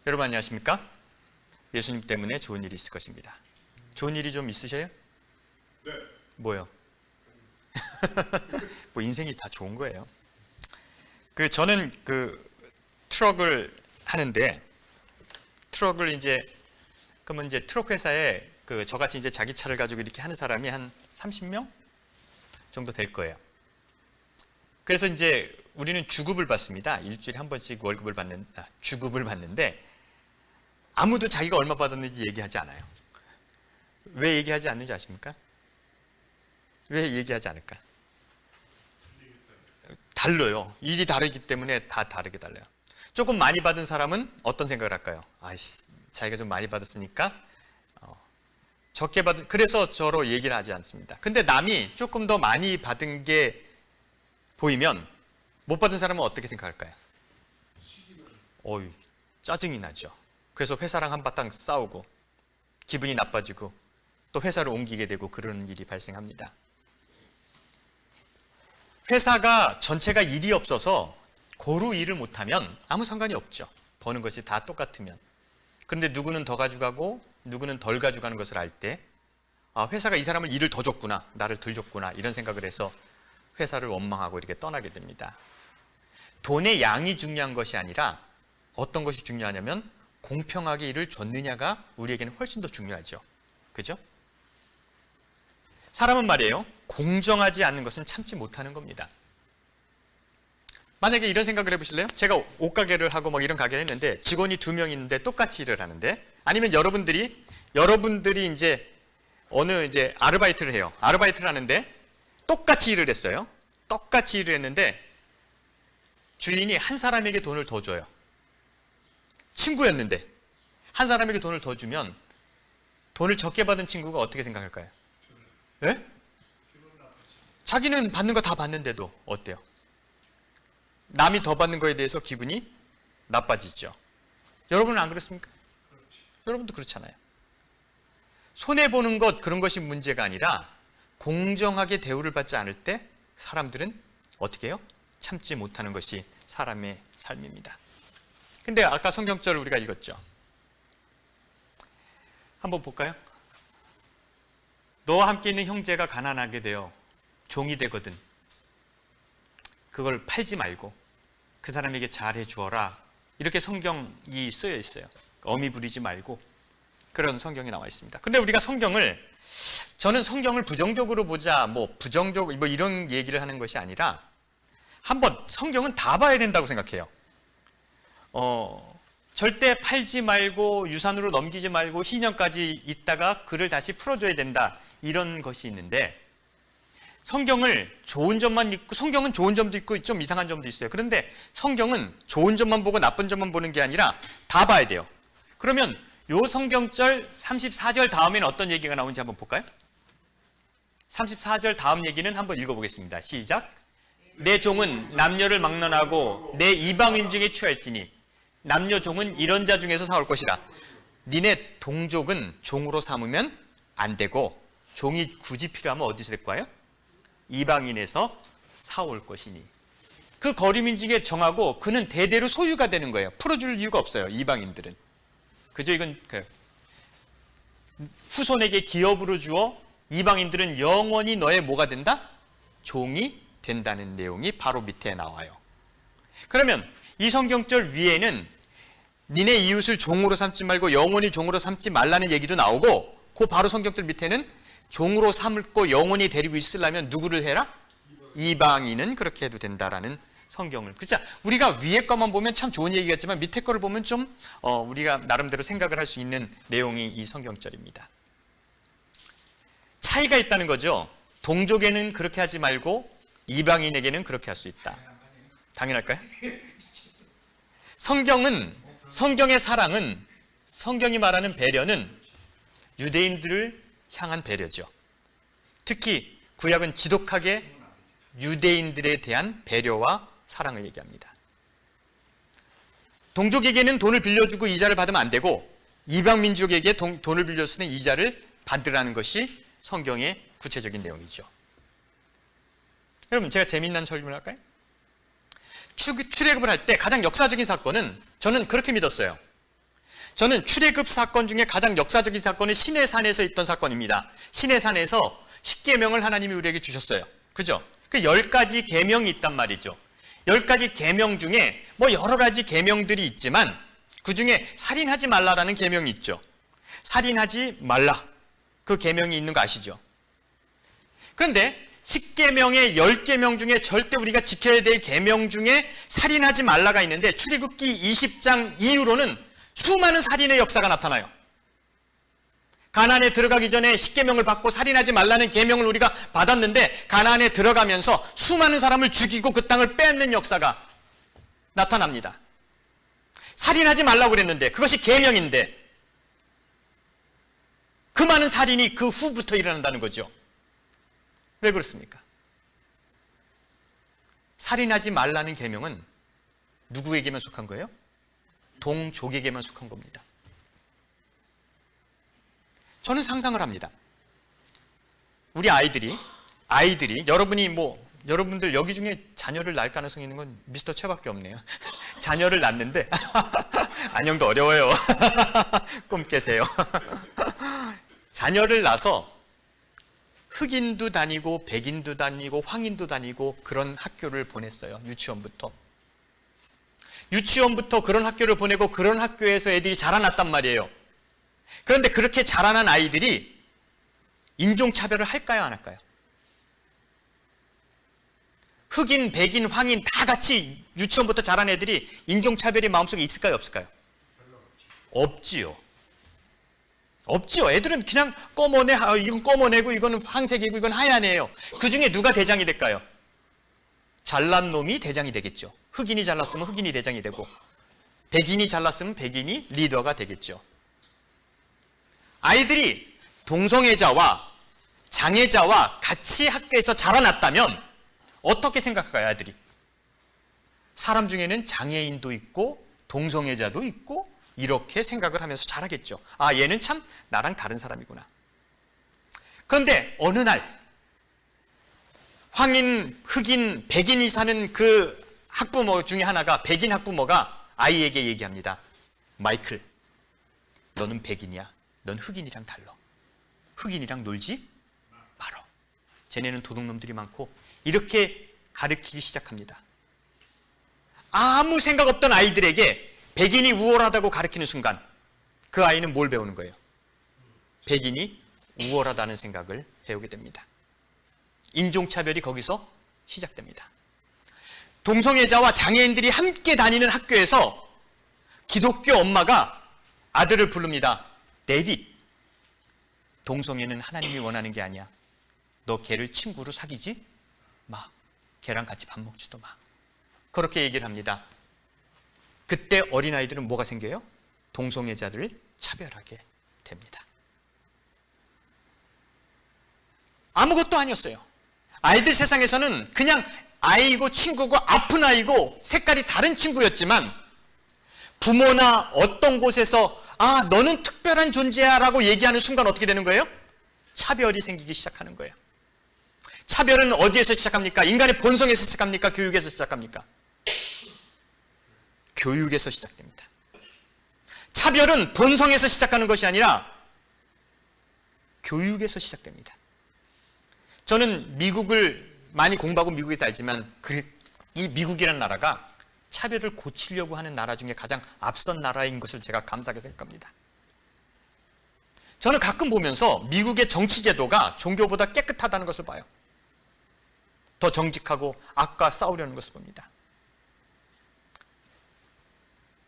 여러분 안녕하십니까? 예수님 때문에 좋은 일이 있을 것입니다. 좋은 일이 좀 있으세요? 네. 뭐요? 뭐 인생이 다 좋은 거예요. 저는 트럭을 하는데 트럭을 그러면 트럭 회사에 저같이 자기 차를 가지고 이렇게 하는 사람이 한 30명 정도 될 거예요. 그래서 우리는 주급을 받습니다. 일주일에 한 번씩 주급을 받는데 아무도 자기가 얼마 받았는지 얘기하지 않아요. 왜 얘기하지 않는지 아십니까? 왜 얘기하지 않을까? 달라요. 일이 다르기 때문에 다 다르게 달라요. 조금 많이 받은 사람은 어떤 생각을 할까요? 아이씨, 자기가 좀 많이 받았으니까 적게 받은, 그래서 저로 얘기를 하지 않습니다. 근데 남이 조금 더 많이 받은 게 보이면 못 받은 사람은 어떻게 생각할까요? 어이, 짜증이 나죠. 그래서 회사랑 한바탕 싸우고 기분이 나빠지고 또 회사를 옮기게 되고 그런 일이 발생합니다. 회사가 전체가 일이 없어서 고루 일을 못하면 아무 상관이 없죠. 버는 것이 다 똑같으면. 그런데 누구는 더 가져가고 누구는 덜 가져가는 것을 알 때 회사가 이 사람을 일을 더 줬구나, 나를 덜 줬구나 이런 생각을 해서 회사를 원망하고 이렇게 떠나게 됩니다. 돈의 양이 중요한 것이 아니라 어떤 것이 중요하냐면 공평하게 일을 줬느냐가 우리에게는 훨씬 더 중요하죠. 그죠? 사람은 말이에요, 공정하지 않는 것은 참지 못하는 겁니다. 만약에 이런 생각을 해보실래요? 제가 옷가게를 하고 이런 가게를 했는데 직원이 2명 있는데 똑같이 일을 하는데, 아니면 여러분들이 어느 아르바이트를 해요. 아르바이트를 하는데 똑같이 일을 했어요. 똑같이 일을 했는데 주인이 한 사람에게 돈을 더 줘요. 친구였는데 한 사람에게 돈을 더 주면 돈을 적게 받은 친구가 어떻게 생각할까요? 네? 자기는 받는 거 다 받는데도 어때요? 남이 더 받는 거에 대해서 기분이 나빠지죠. 여러분은 안 그렇습니까? 여러분도 그렇잖아요. 손해보는 것, 그런 것이 문제가 아니라 공정하게 대우를 받지 않을 때 사람들은 어떻게 해요? 참지 못하는 것이 사람의 삶입니다. 근데 아까 성경절을 우리가 읽었죠. 한번 볼까요? 너와 함께 있는 형제가 가난하게 되어 종이 되거든 그걸 팔지 말고 그 사람에게 잘해 주어라. 이렇게 성경이 쓰여 있어요. 어미 부리지 말고 그런 성경이 나와 있습니다. 근데 우리가 저는 성경을 부정적으로 보자, 이런 얘기를 하는 것이 아니라 한번 성경은 다 봐야 된다고 생각해요. 절대 팔지 말고 유산으로 넘기지 말고 희년까지 있다가 그를 다시 풀어줘야 된다, 이런 것이 있는데, 성경을 좋은 점만 읽고, 성경은 좋은 점도 있고 좀 이상한 점도 있어요. 그런데 성경은 좋은 점만 보고 나쁜 점만 보는 게 아니라 다 봐야 돼요. 그러면 요 성경절 34절 다음에는 어떤 얘기가 나오는지 한번 볼까요? 34절 다음 얘기는 한번 읽어보겠습니다. 시작. 내 종은 남녀를 막론하고 내 이방인 중에 취할지니 남녀 종은 이런 자 중에서 사올 것이라. 니네 동족은 종으로 삼으면 안 되고, 종이 굳이 필요하면 어디서 될 거예요? 이방인에서 사올 것이니. 그 거류민 중에 정하고 그는 대대로 소유가 되는 거예요. 풀어줄 이유가 없어요, 이방인들은. 그죠? 이건 후손에게 기업으로 주어 이방인들은 영원히 너의 뭐가 된다? 종이 된다는 내용이 바로 밑에 나와요. 그러면 이 성경절 위에는 니네 이웃을 종으로 삼지 말고 영원히 종으로 삼지 말라는 얘기도 나오고, 그 바로 성경절 밑에는 종으로 삼고 영원히 데리고 있으려면 누구를 해라? 이방인은 그렇게 해도 된다라는 성경을. 그렇죠? 우리가 위에 것만 보면 참 좋은 얘기겠지만 밑에 거를 보면 좀 우리가 나름대로 생각을 할 수 있는 내용이 이 성경절입니다. 차이가 있다는 거죠. 동족에는 그렇게 하지 말고 이방인에게는 그렇게 할 수 있다. 당연할까요? 성경의 사랑은, 성경이 말하는 배려는 유대인들을 향한 배려죠. 특히 구약은 지독하게 유대인들에 대한 배려와 사랑을 얘기합니다. 동족에게는 돈을 빌려주고 이자를 받으면 안 되고, 이방 민족에게 돈을 빌려쓰는 이자를 받으라는 것이 성경의 구체적인 내용이죠. 여러분, 제가 재미난 설명을 할까요? 출애굽을 할 때 가장 역사적인 사건은, 저는 그렇게 믿었어요. 저는 출애굽 사건 중에 가장 역사적인 사건은 시내산에서 있던 사건입니다. 시내산에서 십계명을 하나님이 우리에게 주셨어요. 그죠? 그 10가지 계명이 있단 말이죠. 10가지 계명 중에 뭐 여러 가지 계명들이 있지만 그 중에 살인하지 말라라는 계명이 있죠. 살인하지 말라. 그 계명이 있는 거 아시죠? 그런데 10계명의 10계명 중에 절대 우리가 지켜야 될 계명 중에 살인하지 말라가 있는데 출애굽기 20장 이후로는 수많은 살인의 역사가 나타나요. 가나안에 들어가기 전에 10계명을 받고 살인하지 말라는 계명을 우리가 받았는데 가나안에 들어가면서 수많은 사람을 죽이고 그 땅을 뺏는 역사가 나타납니다. 살인하지 말라고 그랬는데 그것이 계명인데 그 많은 살인이 그 후부터 일어난다는 거죠. 왜 그렇습니까? 살인하지 말라는 계명은 누구에게만 속한 거예요? 동족에게만 속한 겁니다. 저는 상상을 합니다. 우리 아이들이 여러분들 여기 중에 자녀를 낳을 가능성이 있는 건 미스터 최밖에 없네요. 자녀를 낳는데 안녕도 어려워요. 꿈 깨세요. 자녀를 낳아서 흑인도 다니고 백인도 다니고 황인도 다니고 그런 학교를 보냈어요. 유치원부터 그런 학교를 보내고 그런 학교에서 애들이 자라났단 말이에요. 그런데 그렇게 자라난 아이들이 인종차별을 할까요, 안 할까요? 흑인, 백인, 황인 다 같이 유치원부터 자란 애들이 인종차별이 마음속에 있을까요, 없을까요? 없지요. 애들은 그냥 검은 애, 이건 검은 애고 이거는 황색이고 이건 하얀 애예요. 그 중에 누가 대장이 될까요? 잘난 놈이 대장이 되겠죠. 흑인이 잘났으면 흑인이 대장이 되고 백인이 잘났으면 백인이 리더가 되겠죠. 아이들이 동성애자와 장애자와 같이 학교에서 자라났다면 어떻게 생각할까요, 아이들이? 사람 중에는 장애인도 있고 동성애자도 있고 이렇게 생각을 하면서 자라겠죠. 아, 얘는 참 나랑 다른 사람이구나. 그런데 어느 날 황인, 흑인, 백인이 사는 그 학부모 중에 하나가 백인 학부모가 아이에게 얘기합니다. 마이클, 너는 백인이야. 넌 흑인이랑 달라. 흑인이랑 놀지 말어. 쟤네는 도둑놈들이 많고 이렇게 가르치기 시작합니다. 아무 생각 없던 아이들에게 백인이 우월하다고 가르치는 순간 그 아이는 뭘 배우는 거예요? 백인이 우월하다는 생각을 배우게 됩니다. 인종차별이 거기서 시작됩니다. 동성애자와 장애인들이 함께 다니는 학교에서 기독교 엄마가 아들을 부릅니다. 데이빗, 동성애는 하나님이 원하는 게 아니야. 너 걔를 친구로 사귀지 마. 걔랑 같이 밥 먹지도 마. 그렇게 얘기를 합니다. 그때 어린아이들은 뭐가 생겨요? 동성애자들을 차별하게 됩니다. 아무것도 아니었어요. 아이들 세상에서는 그냥 아이고 친구고 아픈 아이고 색깔이 다른 친구였지만 부모나 어떤 곳에서 아, 너는 특별한 존재야 라고 얘기하는 순간 어떻게 되는 거예요? 차별이 생기기 시작하는 거예요. 차별은 어디에서 시작합니까? 인간의 본성에서 시작합니까? 교육에서 시작합니까? 교육에서 시작됩니다. 차별은 본성에서 시작하는 것이 아니라 교육에서 시작됩니다. 저는 미국을 많이 공부하고 미국에서 알지만 이 미국이라는 나라가 차별을 고치려고 하는 나라 중에 가장 앞선 나라인 것을 제가 감사하게 생각합니다. 저는 가끔 보면서 미국의 정치 제도가 종교보다 깨끗하다는 것을 봐요. 더 정직하고 악과 싸우려는 것을 봅니다.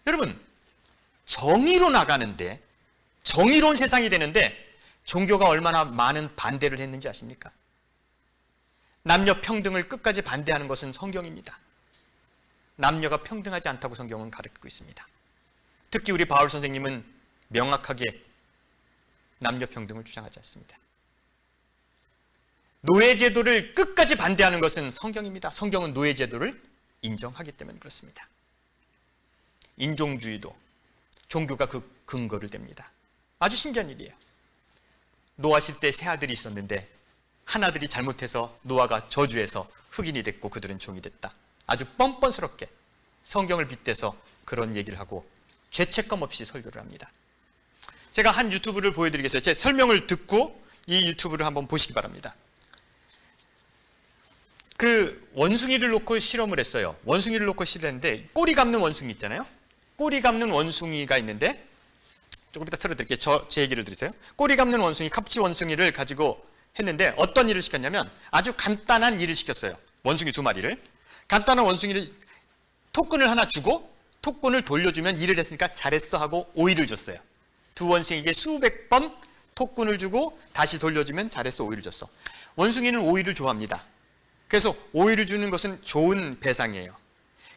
여러분, 정의로 나가는데, 정의로운 세상이 되는데 종교가 얼마나 많은 반대를 했는지 아십니까? 남녀 평등을 끝까지 반대하는 것은 성경입니다. 남녀가 평등하지 않다고 성경은 가르치고 있습니다. 특히 우리 바울 선생님은 명확하게 남녀 평등을 주장하지 않습니다. 노예제도를 끝까지 반대하는 것은 성경입니다. 성경은 노예제도를 인정하기 때문에 그렇습니다. 인종주의도 종교가 그 근거를 댑니다. 아주 신기한 일이에요. 노아 시대 세 아들이 있었는데 한 아들이 잘못해서 노아가 저주해서 흑인이 됐고 그들은 종이 됐다. 아주 뻔뻔스럽게 성경을 빗대서 그런 얘기를 하고 죄책감 없이 설교를 합니다. 제가 한 유튜브를 보여드리겠어요. 제 설명을 듣고 이 유튜브를 한번 보시기 바랍니다. 그 원숭이를 놓고 실험을 했어요. 원숭이를 놓고 실험했는데 꼬리 감는 원숭이 있잖아요. 꼬리 감는 원숭이가 있는데 조금 이따 틀어드릴게요. 제 얘기를 들으세요. 꼬리 감는 원숭이, 갑치 원숭이를 가지고 했는데 어떤 일을 시켰냐면 아주 간단한 일을 시켰어요. 원숭이 2마리를. 간단한 원숭이를 토큰을 하나 주고 토큰을 돌려주면 일을 했으니까 잘했어 하고 오이를 줬어요. 두 원숭이에게 수백 번 토큰을 주고 다시 돌려주면 잘했어 오이를 줬어. 원숭이는 오이를 좋아합니다. 그래서 오이를 주는 것은 좋은 배상이에요.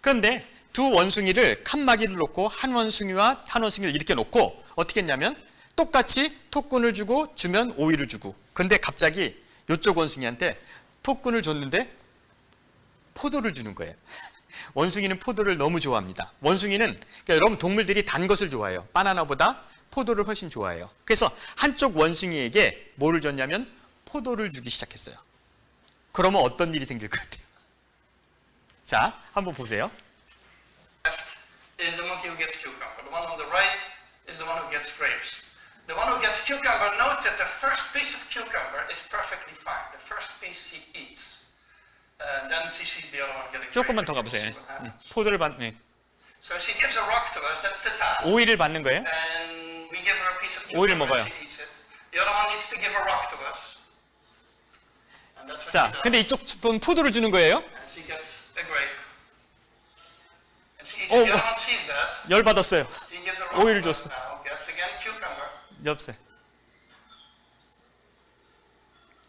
그런데 두 원숭이를 칸막이를 놓고 한 원숭이와 한 원숭이를 이렇게 놓고 어떻게 했냐면 똑같이 토큰을 주고 주면 오이를 주고, 근데 갑자기 이쪽 원숭이한테 토큰을 줬는데 포도를 주는 거예요. 원숭이는 포도를 너무 좋아합니다. 원숭이는, 그러니까 여러분 동물들이 단 것을 좋아해요. 바나나보다 포도를 훨씬 좋아해요. 그래서 한쪽 원숭이에게 뭐를 줬냐면 포도를 주기 시작했어요. 그러면 어떤 일이 생길 것 같아요? 자, 한번 보세요. Is the monkey who gets cucumber. The one on the right is the one who gets grapes. The one who gets cucumber, note that the first piece of cucumber is perfectly fine. The first piece she eats. Then she sees the other one getting grapes. 조금만 더 가보세요. 포도를 So she gives a rock to us, that's the task. 오이를 받는 거예요. And we give her a piece of 오이를 cucumber 먹어요. and she eats it. The other one needs to give a rock to us. And that's what 자, she does. 근데 이쪽 분 포도를 주는 거예요. And she gets a grape. And she eats Oh, it. The other one sees that. 열 받았어요. She gives a rock 오이를 to us 줬어. now. Gets again cucumber. 엽세.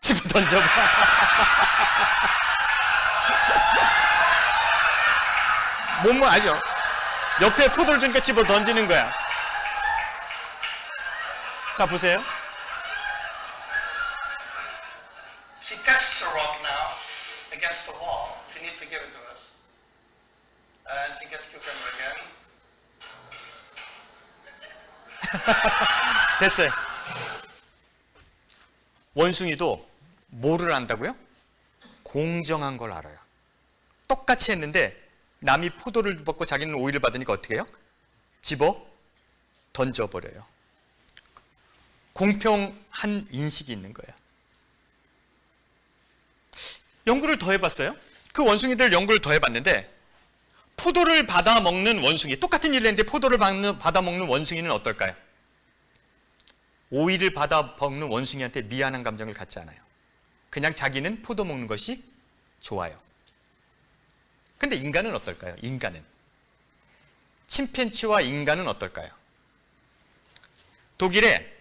집어 던져봐. 뭔 알죠? 옆에 포도를 주니까 집어 던지는 거야. 자, 보세요. She tests the rock now against the wall. She needs to give it to us. And she gets cucumber again. 됐어요. 원숭이도 뭐를 안다고요? 공정한 걸 알아요. 똑같이 했는데 남이 포도를 받고 자기는 오이를 받으니까 어떻게 해요? 집어 던져버려요. 공평한 인식이 있는 거예요. 연구를 더 해봤어요. 그 원숭이들 연구를 더 해봤는데 포도를 받아 먹는 원숭이, 똑같은 일을 했는데 포도를 받아 먹는 원숭이는 어떨까요? 오이를 받아 먹는 원숭이한테 미안한 감정을 갖지 않아요. 그냥 자기는 포도 먹는 것이 좋아요. 근데 인간은 어떨까요? 인간은. 침팬지와 인간은 어떨까요? 독일의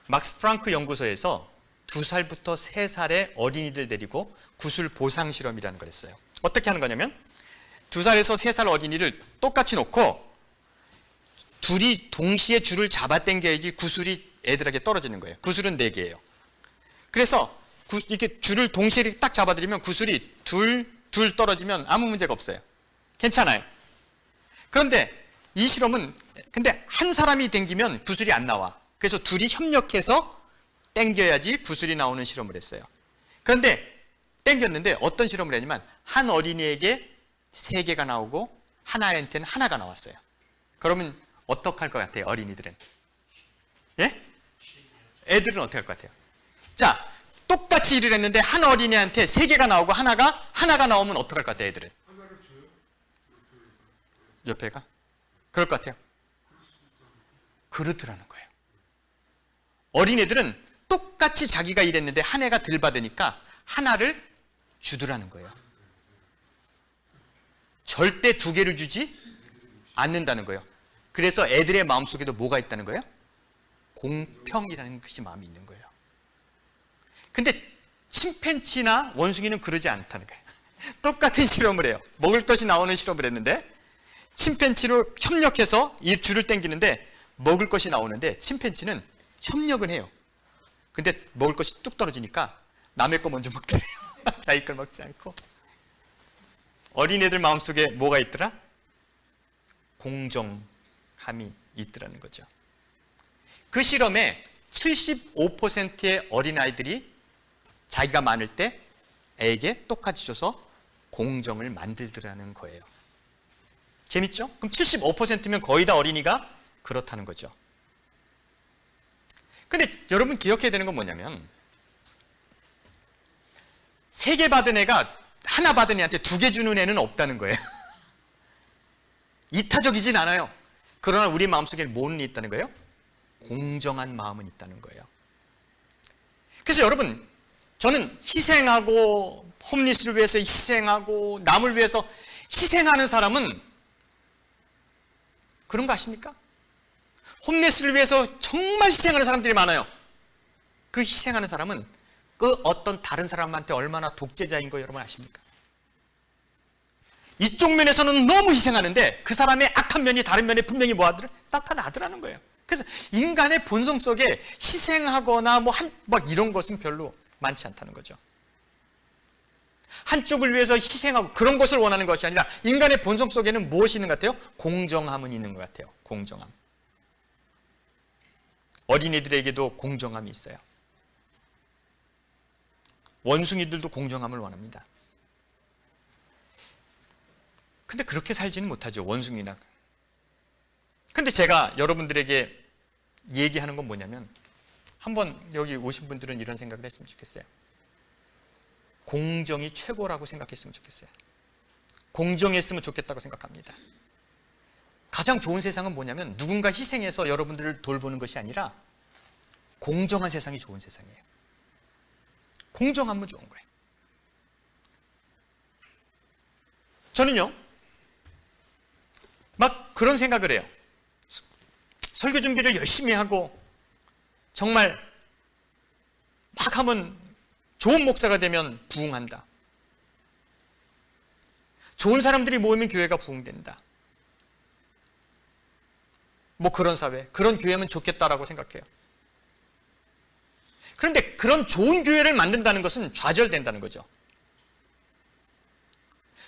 막스 프랑크 연구소에서 2살부터 3살의 어린이들 데리고 구술 보상 실험이라는 걸 했어요. 어떻게 하는 거냐면 2살에서 3살 어린이를 똑같이 놓고 둘이 동시에 줄을 잡아 당겨야지 구슬이 애들에게 떨어지는 거예요. 구슬은 4개예요. 그래서 이렇게 줄을 동시에 이렇게 딱 잡아들이면 구슬이 둘 떨어지면 아무 문제가 없어요. 괜찮아요. 그런데 이 실험은 근데 한 사람이 당기면 구슬이 안 나와. 그래서 둘이 협력해서 당겨야지 구슬이 나오는 실험을 했어요. 그런데 당겼는데 어떤 실험을 했냐면 한 어린이에게 3개가 나오고 하나한테는 하나가 나왔어요. 그러면 어떡할 것 같아요? 어린이들은? 예? 애들은 어떻게 할 것 같아요? 자, 똑같이 일을 했는데 한 어린이한테 3개가 나오고 하나가 나오면 어떡할 것 같아요? 애들은? 옆에가? 그럴 것 같아요? 그렇더라는 거예요. 어린애들은 똑같이 자기가 일했는데 한 애가 덜 받으니까 하나를 주더라는 거예요. 절대 2개를 주지 않는다는 거예요. 그래서 애들의 마음속에도 뭐가 있다는 거예요? 공평이라는 것이 마음이 있는 거예요. 근데 침팬지나 원숭이는 그러지 않다는 거예요. 똑같은 실험을 해요. 먹을 것이 나오는 실험을 했는데 침팬지로 협력해서 이 줄을 당기는데 먹을 것이 나오는데 침팬지는 협력은 해요. 근데 먹을 것이 뚝 떨어지니까 남의 거 먼저 먹더래요. 자기 걸 먹지 않고. 어린애들 마음속에 뭐가 있더라? 공정함이 있더라는 거죠. 그 실험에 75%의 어린아이들이 자기가 많을 때 애에게 똑같이 줘서 공정을 만들더라는 거예요. 재밌죠? 그럼 75%면 거의 다 어린이가 그렇다는 거죠. 근데 여러분 기억해야 되는 건 뭐냐면 3개 받은 애가 하나 받은 애한테 2개 주는 애는 없다는 거예요. 이타적이진 않아요. 그러나 우리 마음속에 뭐는 있다는 거예요? 공정한 마음은 있다는 거예요. 그래서 여러분, 저는 희생하고 홈리스를 위해서 희생하고 남을 위해서 희생하는 사람은 그런 거 아십니까? 홈리스를 위해서 정말 희생하는 사람들이 많아요. 그 희생하는 사람은 그 어떤 다른 사람한테 얼마나 독재자인 거 여러분 아십니까? 이쪽 면에서는 너무 희생하는데 그 사람의 악한 면이 다른 면에 분명히 나타나더라는 거예요. 그래서 인간의 본성 속에 희생하거나 막 이런 것은 별로 많지 않다는 거죠. 한쪽을 위해서 희생하고 그런 것을 원하는 것이 아니라 인간의 본성 속에는 무엇이 있는 것 같아요? 공정함은 있는 것 같아요. 공정함. 어린이들에게도 공정함이 있어요. 원숭이들도 공정함을 원합니다. 근데 그렇게 살지는 못하죠. 원숭이나. 근데 제가 여러분들에게 얘기하는 건 뭐냐면 한번 여기 오신 분들은 이런 생각을 했으면 좋겠어요. 공정이 최고라고 생각했으면 좋겠어요. 공정했으면 좋겠다고 생각합니다. 가장 좋은 세상은 뭐냐면 누군가 희생해서 여러분들을 돌보는 것이 아니라 공정한 세상이 좋은 세상이에요. 공정하면 좋은 거예요. 저는요 막 그런 생각을 해요. 설교 준비를 열심히 하고 정말 막 하면 좋은 목사가 되면 부흥한다. 좋은 사람들이 모이면 교회가 부흥된다. 뭐 그런 사회, 그런 교회면 좋겠다라고 생각해요. 그런데 그런 좋은 교회를 만든다는 것은 좌절된다는 거죠.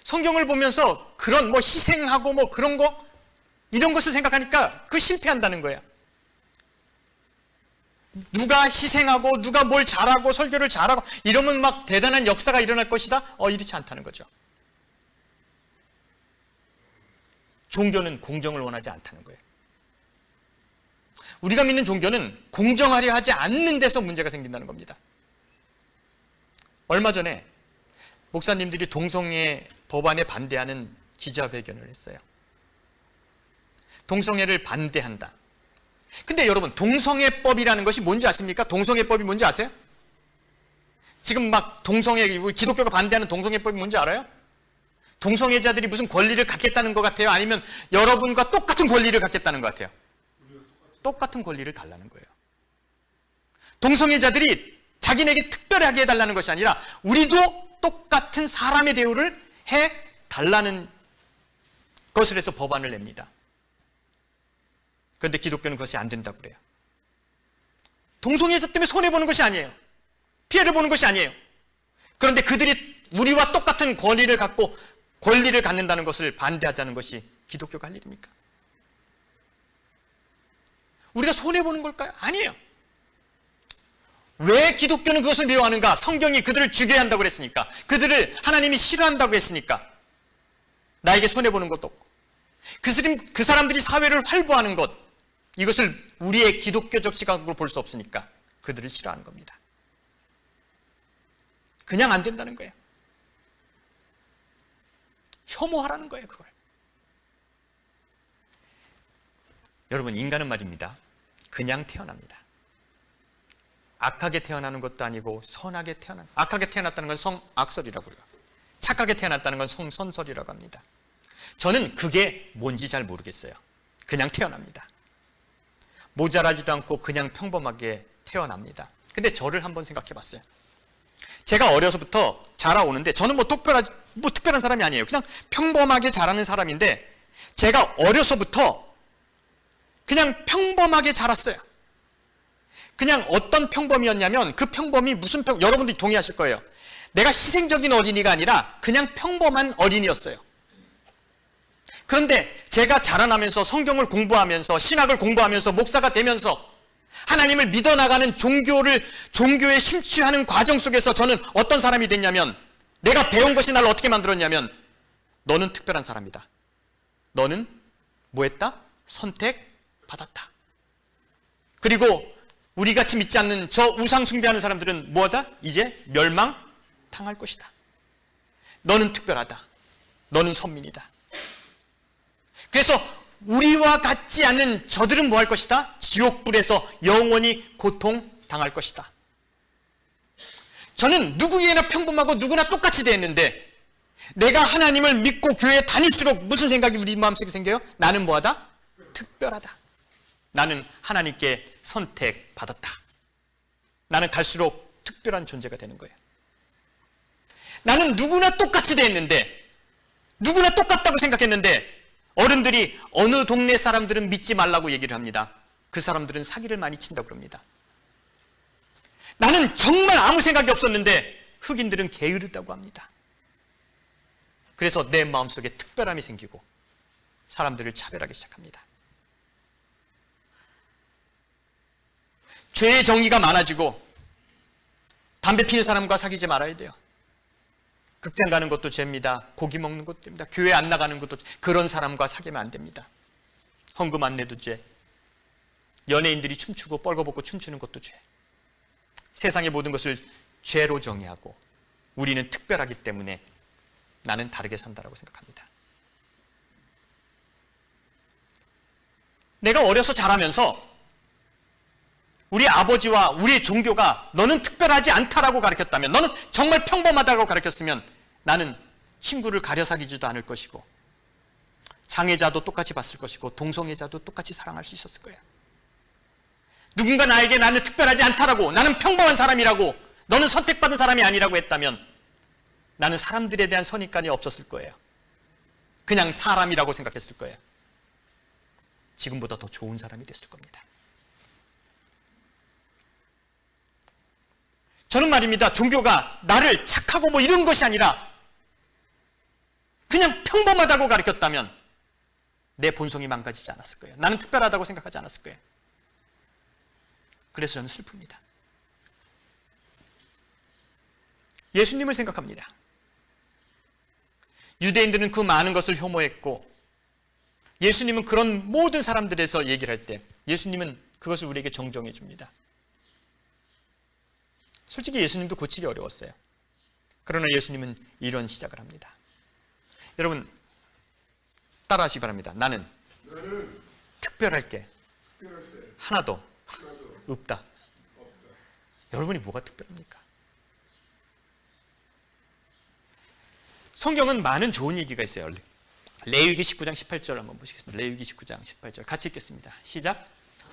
성경을 보면서 그런 희생하고 그런 거 이런 것을 생각하니까 그 실패한다는 거야. 누가 희생하고 누가 뭘 잘하고 설교를 잘하고 이러면 막 대단한 역사가 일어날 것이다? 이렇지 않다는 거죠. 종교는 공정을 원하지 않다는 거예요. 우리가 믿는 종교는 공정하려 하지 않는 데서 문제가 생긴다는 겁니다. 얼마 전에 목사님들이 동성애 법안에 반대하는 기자회견을 했어요. 동성애를 반대한다. 근데 여러분 동성애법이라는 것이 뭔지 아십니까? 동성애법이 뭔지 아세요? 지금 막 기독교가 반대하는 동성애법이 뭔지 알아요? 동성애자들이 무슨 권리를 갖겠다는 것 같아요? 아니면 여러분과 똑같은 권리를 갖겠다는 것 같아요? 똑같은 권리를 달라는 거예요. 동성애자들이 자기네에게 특별하게 해달라는 것이 아니라 우리도 똑같은 사람의 대우를 해달라는 것을 해서 법안을 냅니다. 그런데 기독교는 그것이 안 된다고 그래요. 동성애자 때문에 손해보는 것이 아니에요. 피해를 보는 것이 아니에요. 그런데 그들이 우리와 똑같은 권리를 갖고 권리를 갖는다는 것을 반대하자는 것이 기독교가 할 일입니까? 우리가 손해보는 걸까요? 아니에요. 왜 기독교는 그것을 미워하는가? 성경이 그들을 죽여야 한다고 그랬으니까. 그들을 하나님이 싫어한다고 했으니까. 나에게 손해보는 것도 없고. 그 사람들이 사회를 활보하는 것, 이것을 우리의 기독교적 시각으로 볼 수 없으니까 그들을 싫어하는 겁니다. 그냥 안 된다는 거예요. 혐오하라는 거예요, 그걸. 여러분, 인간은 말입니다. 그냥 태어납니다. 악하게 태어나는 것도 아니고 선하게 악하게 태어났다는 건 성악설이라고 그래요. 착하게 태어났다는 건 성선설이라고 합니다. 저는 그게 뭔지 잘 모르겠어요. 그냥 태어납니다. 모자라지도 않고 그냥 평범하게 태어납니다. 근데 저를 한번 생각해 봤어요. 제가 어려서부터 자라오는데 저는 특별한 사람이 아니에요. 그냥 평범하게 자라는 사람인데 제가 어려서부터 그냥 평범하게 자랐어요. 그냥 어떤 평범이었냐면 그 평범이 여러분들이 동의하실 거예요. 내가 희생적인 어린이가 아니라 그냥 평범한 어린이였어요. 그런데 제가 자라나면서 성경을 공부하면서 신학을 공부하면서 목사가 되면서 하나님을 믿어나가는 종교에 심취하는 과정 속에서 저는 어떤 사람이 됐냐면 내가 배운 것이 나를 어떻게 만들었냐면 너는 특별한 사람이다. 너는 뭐 했다? 받았다. 그리고 우리같이 믿지 않는 저 우상 숭배하는 사람들은 뭐하다? 이제 멸망당할 것이다. 너는 특별하다. 너는 선민이다. 그래서 우리와 같지 않은 저들은 뭐 할 것이다? 지옥불에서 영원히 고통당할 것이다. 저는 누구에게나 평범하고 누구나 똑같이 되었는데 내가 하나님을 믿고 교회에 다닐수록 무슨 생각이 우리 마음속에 생겨요? 나는 뭐하다? 특별하다. 나는 하나님께 선택받았다. 나는 갈수록 특별한 존재가 되는 거예요. 나는 누구나 똑같이 됐는데, 누구나 똑같다고 생각했는데 어른들이 어느 동네 사람들은 믿지 말라고 얘기를 합니다. 그 사람들은 사기를 많이 친다고 그럽니다. 나는 정말 아무 생각이 없었는데 흑인들은 게으르다고 합니다. 그래서 내 마음속에 특별함이 생기고 사람들을 차별하기 시작합니다. 죄의 정의가 많아지고 담배 피는 사람과 사귀지 말아야 돼요. 극장 가는 것도 죄입니다. 고기 먹는 것도 죄입니다. 교회 안 나가는 것도 죄. 그런 사람과 사귀면 안 됩니다. 헌금 안 내도 죄. 연예인들이 춤추고 뻘거벗고 춤추는 것도 죄. 세상의 모든 것을 죄로 정의하고 우리는 특별하기 때문에 나는 다르게 산다라고 생각합니다. 내가 어려서 자라면서 우리 아버지와 우리 종교가 너는 특별하지 않다라고 가르쳤다면, 너는 정말 평범하다고 가르쳤으면 나는 친구를 가려 사귀지도 않을 것이고 장애자도 똑같이 봤을 것이고 동성애자도 똑같이 사랑할 수 있었을 거예요. 누군가 나에게 나는 특별하지 않다라고, 나는 평범한 사람이라고, 너는 선택받은 사람이 아니라고 했다면 나는 사람들에 대한 선입관이 없었을 거예요. 그냥 사람이라고 생각했을 거예요. 지금보다 더 좋은 사람이 됐을 겁니다. 저는 말입니다, 종교가 나를 착하고 뭐 이런 것이 아니라 그냥 평범하다고 가르쳤다면 내 본성이 망가지지 않았을 거예요. 나는 특별하다고 생각하지 않았을 거예요. 그래서 저는 슬픕니다. 예수님을 생각합니다. 유대인들은 그 많은 것을 혐오했고 예수님은 그런 모든 사람들에서 얘기를 할 때 예수님은 그것을 우리에게 정정해 줍니다. 솔직히 예수님도 고치기 어려웠어요. 그러나 예수님은 이런 시작을 합니다. 여러분 따라하시기 바랍니다. 나는 특별할 게 하나도 없다. 여러분이 뭐가 특별합니까? 성경은 많은 좋은 얘기가 있어요. 레위기 19장 18절 한번 보시겠습니다. 레위기 19장 18절 같이 읽겠습니다. 시작.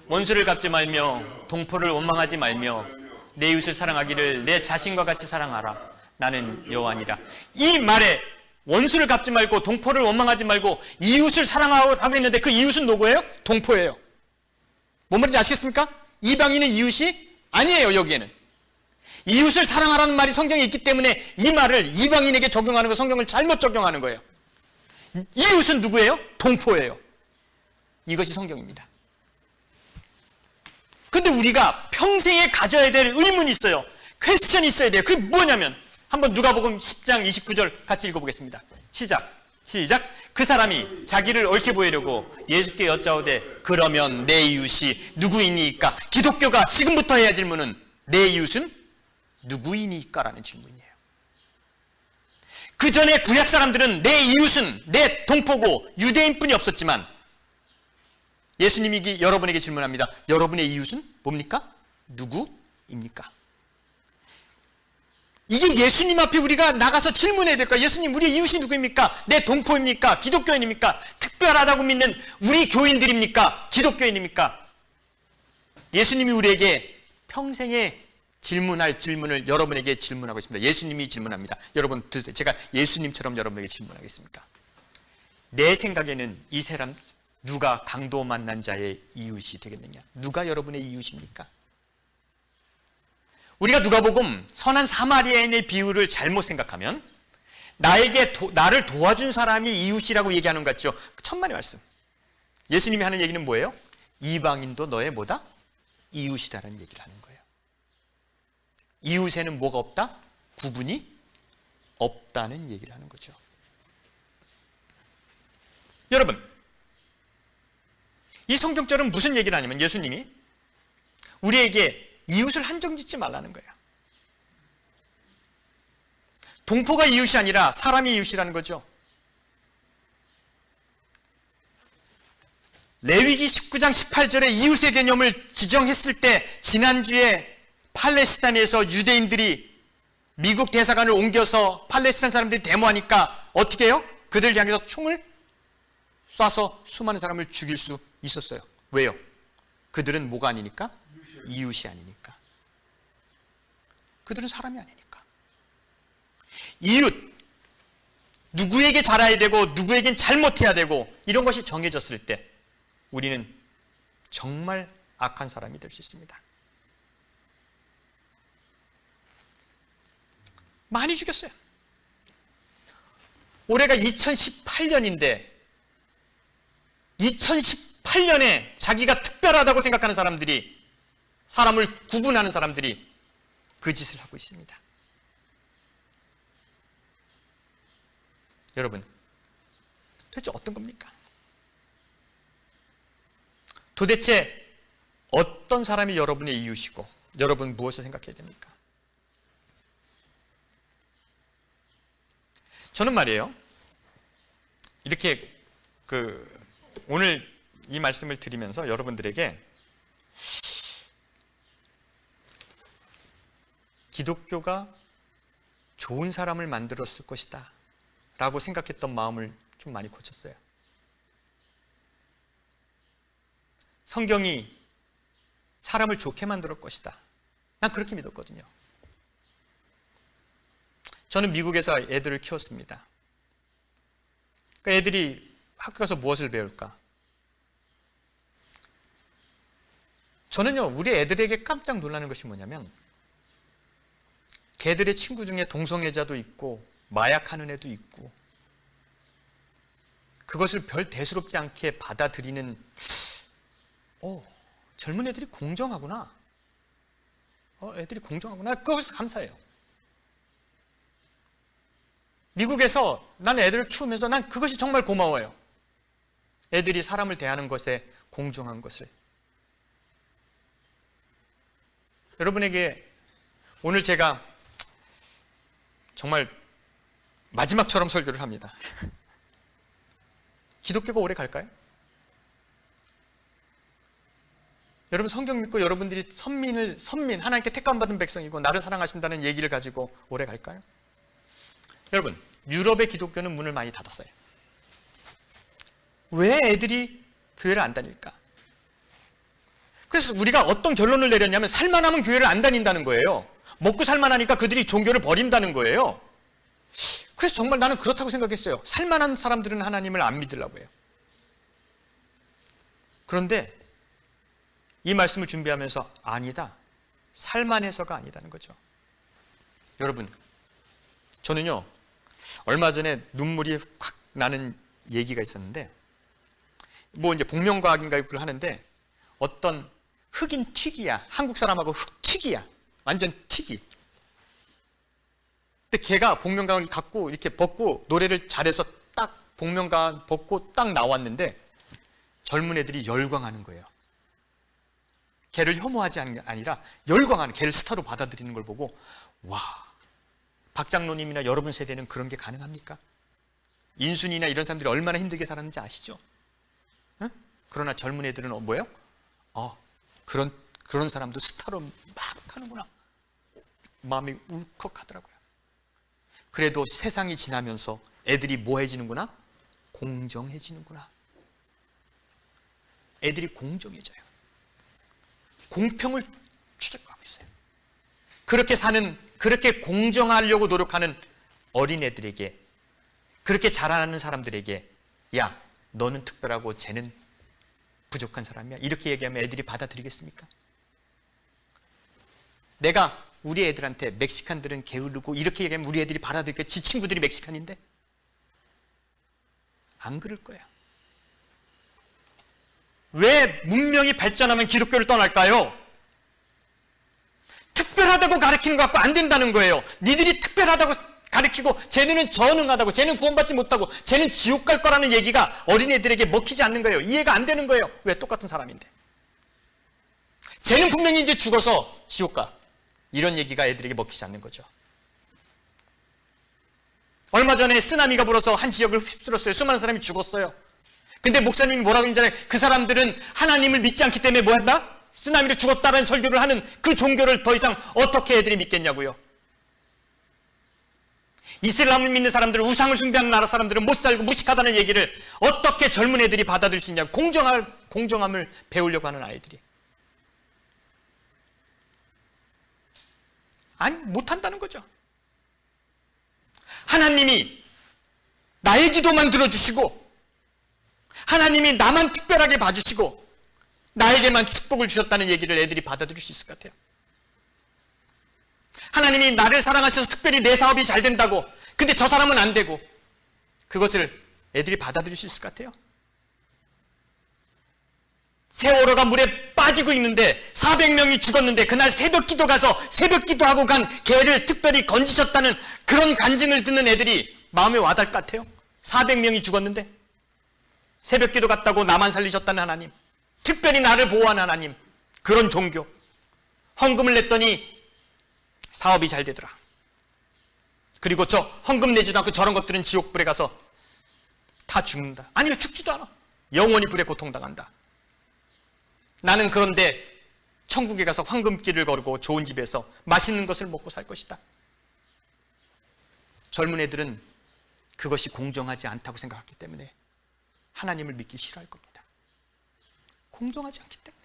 원수를 갚지 말며 동포를 원망하지 말며 내 이웃을 사랑하기를 내 자신과 같이 사랑하라. 나는 여호와니라. 이 말에 원수를 갚지 말고 동포를 원망하지 말고 이웃을 사랑하고 있는데 그 이웃은 누구예요? 동포예요. 뭔 말인지 아시겠습니까? 이방인은 이웃이 아니에요. 여기에는 이웃을 사랑하라는 말이 성경에 있기 때문에 이 말을 이방인에게 적용하는 거, 성경을 잘못 적용하는 거예요. 이웃은 누구예요? 동포예요. 이것이 성경입니다. 근데 우리가 평생에 가져야 될 의문이 있어요. 퀘스천이 있어야 돼요. 그게 뭐냐면 한번 누가복음 10장 29절 같이 읽어보겠습니다. 시작. 그 사람이 자기를 옳게 보이려고 예수께 여짜오되 그러면 내 이웃이 누구이니까? 기독교가 지금부터 해야 질문은 내 이웃은 누구이니까? 라는 질문이에요. 그 전에 구약 사람들은 내 이웃은 내 동포고 유대인뿐이 없었지만 예수님이 여러분에게 질문합니다. 여러분의 이웃은 뭡니까? 누구입니까? 이게 예수님 앞에 우리가 나가서 질문해야 될까요? 예수님, 우리 이웃이 누구입니까? 내 동포입니까? 기독교인입니까? 특별하다고 믿는 우리 교인들입니까? 기독교인입니까? 예수님이 우리에게 평생에 질문할 질문을 여러분에게 질문하고 있습니다. 예수님이 질문합니다. 여러분 드세요. 제가 예수님처럼 여러분에게 질문하겠습니까? 내 생각에는 이 사람 누가 강도 만난 자의 이웃이 되겠느냐? 누가 여러분의 이웃입니까? 우리가 누가복음 선한 사마리아인의 비유를 잘못 생각하면 나를 도와준 사람이 이웃이라고 얘기하는 것 같죠? 천만의 말씀. 예수님이 하는 얘기는 뭐예요? 이방인도 너의 뭐다? 이웃이다라는 얘기를 하는 거예요. 이웃에는 뭐가 없다? 구분이 없다는 얘기를 하는 거죠. 여러분, 이 성경절은 무슨 얘기를 하냐면 예수님이 우리에게 이웃을 한정짓지 말라는 거예요. 동포가 이웃이 아니라 사람이 이웃이라는 거죠. 레위기 19장 18절에 이웃의 개념을 지정했을 때 지난주에 팔레스타인에서 유대인들이 미국 대사관을 옮겨서 팔레스타인 사람들이 데모하니까 어떻게 해요? 그들 향해서 총을 쏴서 수많은 사람을 죽일 수 있었어요. 왜요? 그들은 뭐가 아니니까? 이웃이 아니니까. 그들은 사람이 아니니까. 이웃, 누구에게 잘해야 되고 누구에겐 잘못해야 되고 이런 것이 정해졌을 때 우리는 정말 악한 사람이 될 수 있습니다. 많이 죽였어요. 올해가 2018년인데 2018년에 자기가 특별하다고 생각하는 사람들이, 사람을 구분하는 사람들이 그 짓을 하고 있습니다. 여러분, 도대체 어떤 겁니까? 도대체 어떤 사람이 여러분의 이웃이고 여러분 무엇을 생각해야 됩니까? 저는 말이에요, 이렇게 오늘 이 말씀을 드리면서 여러분들에게 기독교가 좋은 사람을 만들었을 것이다 라고 생각했던 마음을 좀 많이 고쳤어요. 성경이 사람을 좋게 만들 것이다. 난 그렇게 믿었거든요. 저는 미국에서 애들을 키웠습니다. 애들이 학교 가서 무엇을 배울까? 저는요, 우리 애들에게 깜짝 놀라는 것이 뭐냐면 걔들의 친구 중에 동성애자도 있고 마약하는 애도 있고 그것을 별 대수롭지 않게 받아들이는 젊은 애들이 공정하구나. 애들이 공정하구나. 그것에서 감사해요. 미국에서 난 애들을 키우면서 난 그것이 정말 고마워요. 애들이 사람을 대하는 것에 공정한 것을. 여러분에게 오늘 제가 정말 마지막처럼 설교를 합니다. 기독교가 오래 갈까요? 여러분 성경 믿고 여러분들이 선민, 하나님께 택감받은 백성이고 나를 사랑하신다는 얘기를 가지고 오래 갈까요? 여러분, 유럽의 기독교는 문을 많이 닫았어요. 왜 애들이 교회를 안 다닐까? 그래서 우리가 어떤 결론을 내렸냐면 살만하면 교회를 안 다닌다는 거예요. 먹고 살만하니까 그들이 종교를 버린다는 거예요. 그래서 정말 나는 그렇다고 생각했어요. 살만한 사람들은 하나님을 안 믿으려고 해요. 그런데 이 말씀을 준비하면서 아니다. 살만해서가 아니다는 거죠. 여러분, 저는요, 얼마 전에 눈물이 확 나는 얘기가 있었는데, 이제 복면가왕인가 그걸 하는데, 어떤 흑인 튀기야, 한국 사람하고 흑튀기야, 완전 튀기. 근데 걔가 복면가왕을 갖고 이렇게 벗고 노래를 잘해서 딱 복면가왕 벗고 딱 나왔는데, 젊은 애들이 열광하는 거예요. 걔를 혐오하지 아니라 열광하는, 걔를 스타로 받아들이는 걸 보고 와, 박장로님이나 여러분 세대는 그런 게 가능합니까? 인순이나 이런 사람들이 얼마나 힘들게 살았는지 아시죠? 응? 그러나 젊은 애들은 뭐예요? 그런 사람도 스타로 막 하는구나. 마음이 울컥하더라고요. 그래도 세상이 지나면서 애들이 뭐해지는구나? 공정해지는구나. 애들이 공정해져요. 공평을 추적하고 있어요. 그렇게 공정하려고 노력하는 어린애들에게, 그렇게 자라나는 사람들에게, 야, 너는 특별하고 쟤는 부족한 사람이야, 이렇게 얘기하면 애들이 받아들이겠습니까? 내가 우리 애들한테 멕시칸들은 게으르고 이렇게 얘기하면 우리 애들이 받아들일까? 지 친구들이 멕시칸인데? 안 그럴 거야. 왜 문명이 발전하면 기독교를 떠날까요? 특별하다고 가르치는 것 같고 안 된다는 거예요. 니들이 특별하다고 가르치고 쟤네는 전능하다고, 쟤는 구원받지 못하고, 쟤는 지옥 갈 거라는 얘기가 어린애들에게 먹히지 않는 거예요. 이해가 안 되는 거예요. 왜? 똑같은 사람인데. 쟤는 분명히 이제 죽어서 지옥 가. 이런 얘기가 애들에게 먹히지 않는 거죠. 얼마 전에 쓰나미가 불어서 한 지역을 휩쓸었어요. 수많은 사람이 죽었어요. 근데 목사님이 뭐라고 했잖아요. 그 사람들은 하나님을 믿지 않기 때문에 뭐 한다? 쓰나미로 죽었다는 설교를 하는 그 종교를 더 이상 어떻게 애들이 믿겠냐고요. 이슬람을 믿는 사람들은, 우상을 숭배하는 나라 사람들은 못 살고 무식하다는 얘기를 어떻게 젊은 애들이 받아들일 수 있냐고. 공정함을 배우려고 하는 아이들이. 아니, 못한다는 거죠. 하나님이 나의 기도만 들어주시고, 하나님이 나만 특별하게 봐주시고, 나에게만 축복을 주셨다는 얘기를 애들이 받아들일 수 있을 것 같아요. 하나님이 나를 사랑하셔서 특별히 내 사업이 잘 된다고, 근데 저 사람은 안 되고, 그것을 애들이 받아들일 수 있을 것 같아요. 세월호가 물에 빠지고 있는데 400명이 죽었는데 그날 새벽 기도 가서 새벽 기도하고 간 개를 특별히 건지셨다는 그런 간증을 듣는 애들이 마음에 와닿을 것 같아요. 400명이 죽었는데 새벽 기도 갔다고 나만 살리셨다는 하나님, 특별히 나를 보호하는 하나님, 그런 종교. 헌금을 냈더니 사업이 잘 되더라. 그리고 저 헌금 내지도 않고 저런 것들은 지옥불에 가서 다 죽는다. 아니, 죽지도 않아. 영원히 불에 고통당한다. 나는 그런데 천국에 가서 황금길을 걸고 좋은 집에서 맛있는 것을 먹고 살 것이다. 젊은 애들은 그것이 공정하지 않다고 생각했기 때문에 하나님을 믿기 싫어할 겁니다. 공정하지 않기 때문에.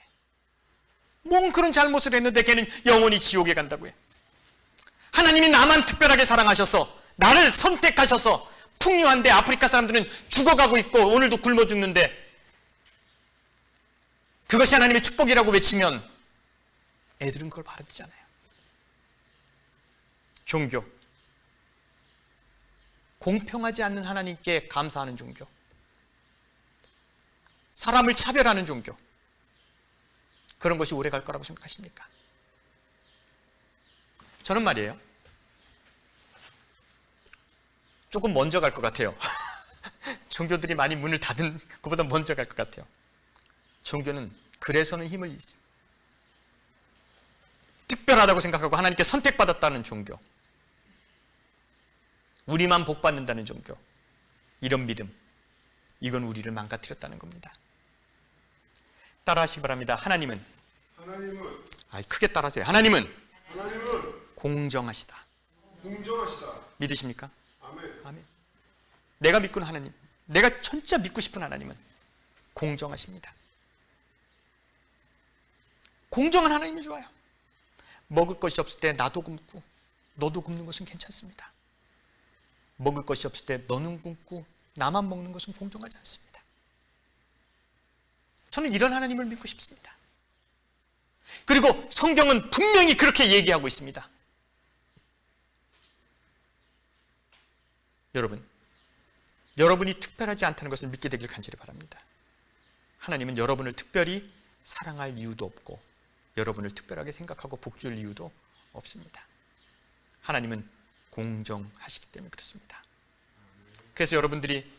뭔 그런 잘못을 했는데 걔는 영원히 지옥에 간다고 해. 하나님이 나만 특별하게 사랑하셔서 나를 선택하셔서 풍요한데 아프리카 사람들은 죽어가고 있고 오늘도 굶어 죽는데 그것이 하나님의 축복이라고 외치면 애들은 그걸 바라지 않아요. 종교. 공평하지 않는 하나님께 감사하는 종교. 사람을 차별하는 종교. 그런 것이 오래 갈 거라고 생각하십니까? 저는 말이에요, 조금 먼저 갈 것 같아요. 종교들이 많이 문을 닫은 것보다 먼저 갈 것 같아요. 종교는 그래서는 힘을 잃습니다. 특별하다고 생각하고 하나님께 선택받았다는 종교, 우리만 복받는다는 종교, 이런 믿음, 이건 우리를 망가뜨렸다는 겁니다. 따라하시기 바랍니다. 하나님은 크게 따라하세요. 하나님은 공정하시다. 믿으십니까? 아멘. 내가 믿고 있는 하나님, 내가 진짜 믿고 싶은 하나님은 공정하십니다. 공정한 하나님이 좋아요. 먹을 것이 없을 때 나도 굶고 너도 굶는 것은 괜찮습니다. 먹을 것이 없을 때 너는 굶고 나만 먹는 것은 공정하지 않습니다. 저는 이런 하나님을 믿고 싶습니다. 그리고 성경은 분명히 그렇게 얘기하고 있습니다. 여러분이 특별하지 않다는 것을 믿게 되길 간절히 바랍니다. 하나님은 여러분을 특별히 사랑할 이유도 없고 여러분을 특별하게 생각하고 복줄 이유도 없습니다. 하나님은 공정하시기 때문에 그렇습니다. 그래서 여러분들이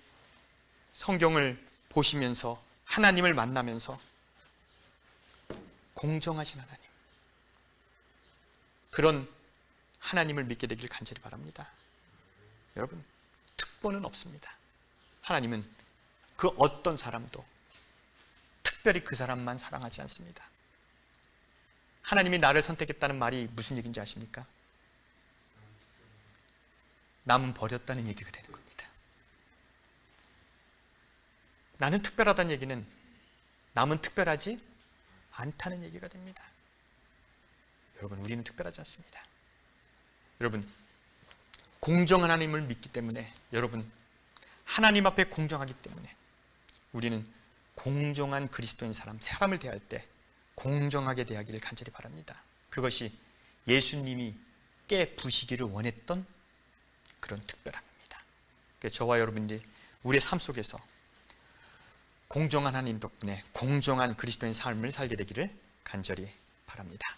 성경을 보시면서 하나님을 만나면서 공정하신 하나님, 그런 하나님을 믿게 되길 간절히 바랍니다. 여러분, 특권은 없습니다. 하나님은 그 어떤 사람도 특별히 그 사람만 사랑하지 않습니다. 하나님이 나를 선택했다는 말이 무슨 얘기인지 아십니까? 남은 버렸다는 얘기가 되는 겁니다. 나는 특별하다는 얘기는 남은 특별하지 않다는 얘기가 됩니다. 여러분, 우리는 특별하지 않습니다. 여러분, 공정한 하나님을 믿기 때문에, 여러분, 하나님 앞에 공정하기 때문에 우리는 공정한 그리스도인 사람을 대할 때 공정하게 대하기를 간절히 바랍니다. 그것이 예수님이 깨부시기를 원했던 그런 특별함입니다. 그래서 저와 여러분들이 우리의 삶 속에서 공정한 하나님 덕분에 공정한 그리스도인 삶을 살게 되기를 간절히 바랍니다.